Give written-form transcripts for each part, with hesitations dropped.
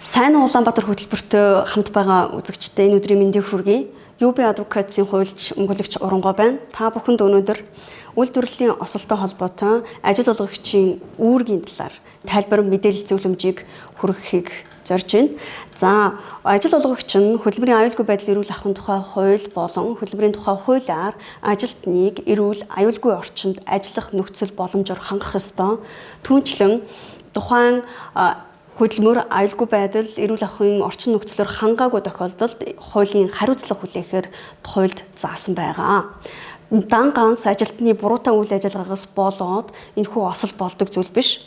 Сайн Улаанбаатар хөтөлбөртөө хамт байгаа үзэгчдээ энэ өдрийн мэндийг хүргэе. UB Advocates-ийн хуульч өмгөөлөгч Урангой байна. Та бүхэнд өнөөдөр үйлдвэрлэлийн осолтой холбоотой ажил олгогчийн үүргийн талаар тайлбар мэдээлэл зөвлөмжийг хүргэхийг зорж байна. За, ажил олгогч нь хөдөлмөрийн аюулгүй байдал эрүүл ахуйн тухай хууль болон хөдөлмөрийн тухай хуулиар ажилтныг эрүүл аюулгүй орчинд ажиллах нөхцөл боломжоор хангах ёстой. Түүнчлэн тухайн хөдөлмөр аюулгүй байдал эрүүл ахуйн орчин нөхцлөөр хангаагүй тохиолдолд хуулийн хариуцлага хүлээхээр хуульд заасан байгаа. Дан ганц ажилтны буруутай үйл ажиллагаагаас болоод энэхүү осол болдог зүйл биш.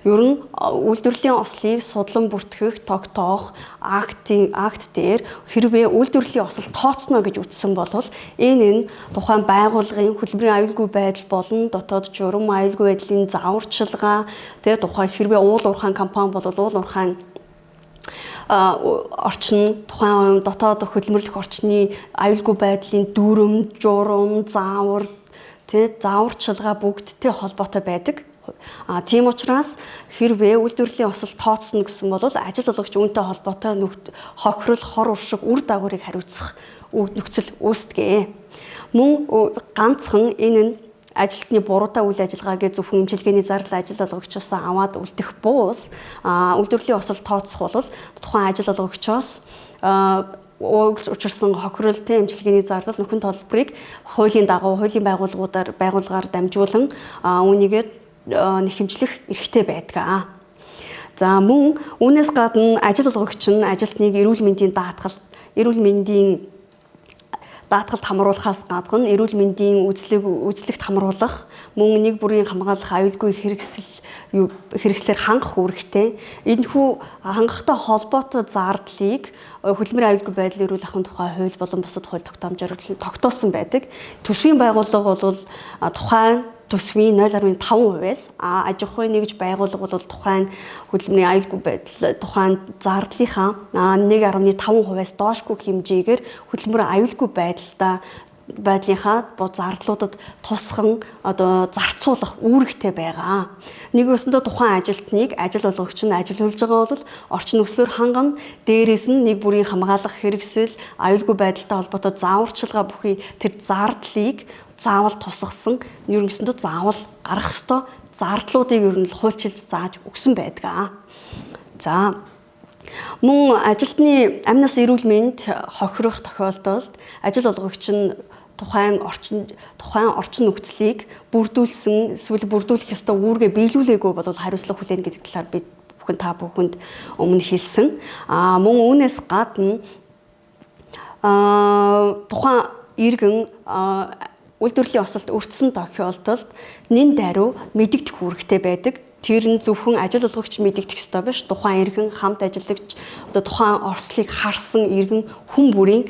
Ер нь үйлдвэрлэлийн ослыг судлан бүртгэх, тогтоох акт дээр хэрвээ үйлдвэрлэлийн осол тооцно гэж үздсэн бол энэ тухайн байгууллагын хөдөлмөрийн аюулгүй байдал болон дотоод журам аюулгүй байдлын зааварчилгаа, тэгээ тухайн хэрвээ уул уурхайн компани бол уул уурхайн орчин тухайн дотоод хөдөлмөрлөх орчны аюулгүй байдлын дүрм, журам, заавар, зааварчилгаа бүгдтэй холбоотой байдаг. Тийм учраас хэрвээ үйлдвэрлэлийн осол тооцно гэсэн бол ажил олгогч үүнтэй холбоотой хохирол, хор уршиг, үр дагаврыг хариуцах нөхцөл үүсдэг. Мөн ганцхан энэ нь ажилтны буруутай үйл ажиллагаагийн зөвхөн эмчилгээний зардал ажил олгогчоос аваад үлдэх буус үйлдвэрлэлийн осол тооцох бол тухайн ажил олгогчоос учирсан хохирол, эмчилгээний зардал нөхөн төлбөрийг хуулийн дагуу хуулийн байгууллагаар дамжуулан үүнийгээ нэхэмжлэх эрхтэй байдаг. За мөн үүнээс гадна ажил олгогч нь ажилтныг эрүүл мэндийн даатгалд хамруулахаас гадна эрүүл мэндийн үзлэгт хамруулах, мөн нэг бүрийн хамгаалах аюулгүй хэрэгслээр хангах үүрэгтэй. Энэхүү хангахтай холбоотой зардлыг хөдөлмөрийн аюулгүй байдлын эрүүл ахуйн тухай хууль болон бусад хууль тогтоомжоор тогтоосон байдаг. Төсвийн байгууллага бол тухайн төсвийн 0.5%-аас аж ахуйн нэгж байгууллага бол тухайн хөдөлмөрийн аюулгүй байдал тухайн зардлынхаа 1.5%-аас доошгүй хэмжээгээр хөдөлмөрийн аюулгүй байдлынхаа зардлуудад тусган зарцуулах үүрэгтэй байгаа. Нэг өсөндөө тухайн ажилтныг ажил олгогч нь ажилуулж байгаа бол орчин нөхцлөөр хангана. Дээрээс нь нэг бүрийн хамгаалах хэрэгсэл, аюулгүй байдалтай холбоотой зааварчилгаа бүхий тэр зардлыг заавал тусгасан, ерөнхийдөө заавал гарах ёстой зардлуудыг ер нь хуульчилж зааж өгсөн байдаг. За мөн ажилтны амнаас эрүүл мэнд хохирох тохиолдолд ажил олгогч нь тухайн орчин нөхцөлийг бүрдүүлсэн эсвэл бүрдүүлэх ёстой үүргээ биелүүлээгүй бол хариуцлага хүлээнэ гэдэг талаар би та бүхэнд өмнө хэлсэн. Мөн үүнээс гадна тухайн иргэн үйлдвэрлэлийн осолд өртсөн тохиолдолд нэн даруй мэдэгдэх үүрэгтэй байдаг. Тэр нь зөвхөн ажил олгогч мэдэгдэх ёстой биш. Тухайн иргэн хамт ажиллагч тухайн ослыг харсан иргэн хүн бүрийн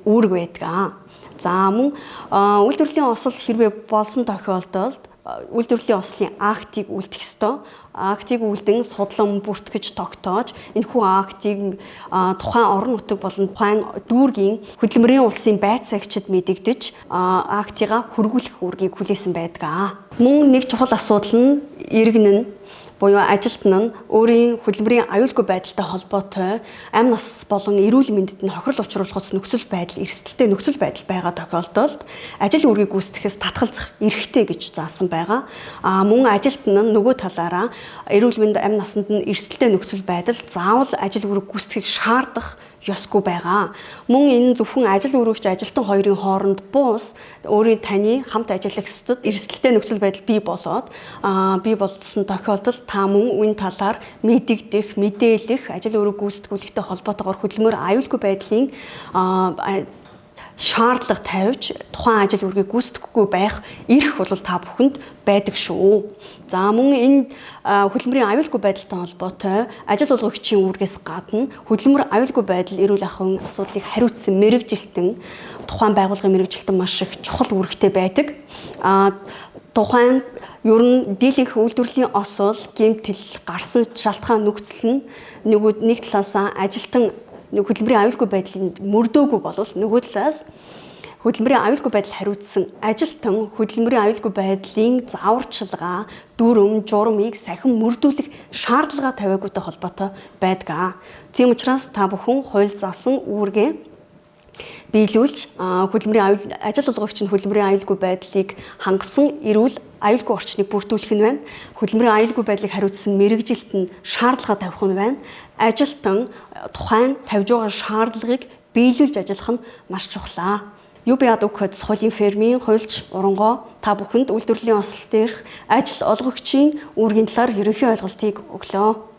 үүрэг байдаг. За мөн үйлдвэрлэлийн осол хэрвээ болсон тохиолдолд үйлдвэрлэлийн ослын актыг үлдэх ёстой. Актыг үлдэн судлан бүртгэж тогтоож энэхүү актыг тухайн орон нутаг болон тухайн дүүргийн хөдөлмөрийн улсын байц саагчид мэдэгдэж актыгаа хөргүүлэх үүргийг хүлээсэн байдаг. Мөн нэг чухал асуудал нь иргэн нь буюу ажилтан нь өөрийн хөдөлмөрийн аюулгүй байдалтай холбоотой амь нас болон эрүүл мэндэд нь хохирол учруулах нөхцөл байдал, эрсдэлтэй нөхцөл байдал байгаа тохиолдолд ажил үүргийг гүйцэтгэхээс татгалзах эрхтэй гэж заасан байгаа. Мөн ажилтан нь нөгөө талаараа эрүүл мэнд амь насанд нь эрсдэлтэй нөхцөл байдал заавал ажил үүрэг гүйцэтгэхийг шаардах ёсгүй байгаа. Мөн энэ зөвхөн ажил үүрэгч ажилтан хоёрын хооронд бус өөрийн таны хамт ажиллагчдад эрсдэлтэй нөхцөл байдал бий болсон тохиолдолд та мөн энэ талаар мэдэгдэх, мэдээлэх, ажил үүрэг гүйцэтгүүлэхтэй холбоотойгоор хөдөлмөр аюулгүй байдлын шаардлага тавьж тухайн ажил үүргийг гүйцэтгэхгүй байх эрх бол та бүхэнд байдаг шүү. За мөн энэ хөдөлмөрийн аюулгүй байдалтай холбоотой ажил олгогчийн үүргээс гадна хөдөлмөр аюулгүй байдал эрүүл ахуйн асуудлыг хариуцсан мэргэжилтэн тухайн байгууллагын мэргэжилтэн маш их чухал үүрэгтэй байдаг. Тухайн ер нь дийлэнх үйлдвэрлэлийн осол, гэмтэл гарсан шалтгаан нөхцөл нь нэг талаас ажилтан хөдөлмөрийн аюулгүй байдлыг мөрдөөгүй бол нөгөө талаас Хөдөлмөрийн аюулгүй байдал хариуцсан ажилтан хөдөлмөрийн аюулгүй байдлын зааварчилгаа, дүрм, журамыг сахин мөрдүүлэх шаардлага тавиагүйтэй холбоотой байдаг. Тийм учраас та бүхэн хууль заасан үүргээ биелүүлж хөдөлмөрийн ажил олгогч нь хөдөлмөрийн аюулгүй байдлыг хангасан эрүүл аюулгүй орчныг бүрдүүлэх нь байна. Хөдөлмөрийн аюулгүй байдлыг хариуцсан мэрэгжилт нь шаардлага тавих нь байна. Ажилтан тухайн тавьж байгаа шаардлагыг биелүүлж ажиллах нь маш чухал. UB Advocates хуулийн фирмийн хуульч Урангоо та бүхэнд үйлдвэрлэлийн осол дээрх ажил олгогчийн үүргийн талаар ерөнхий ойлголтыг өглөө.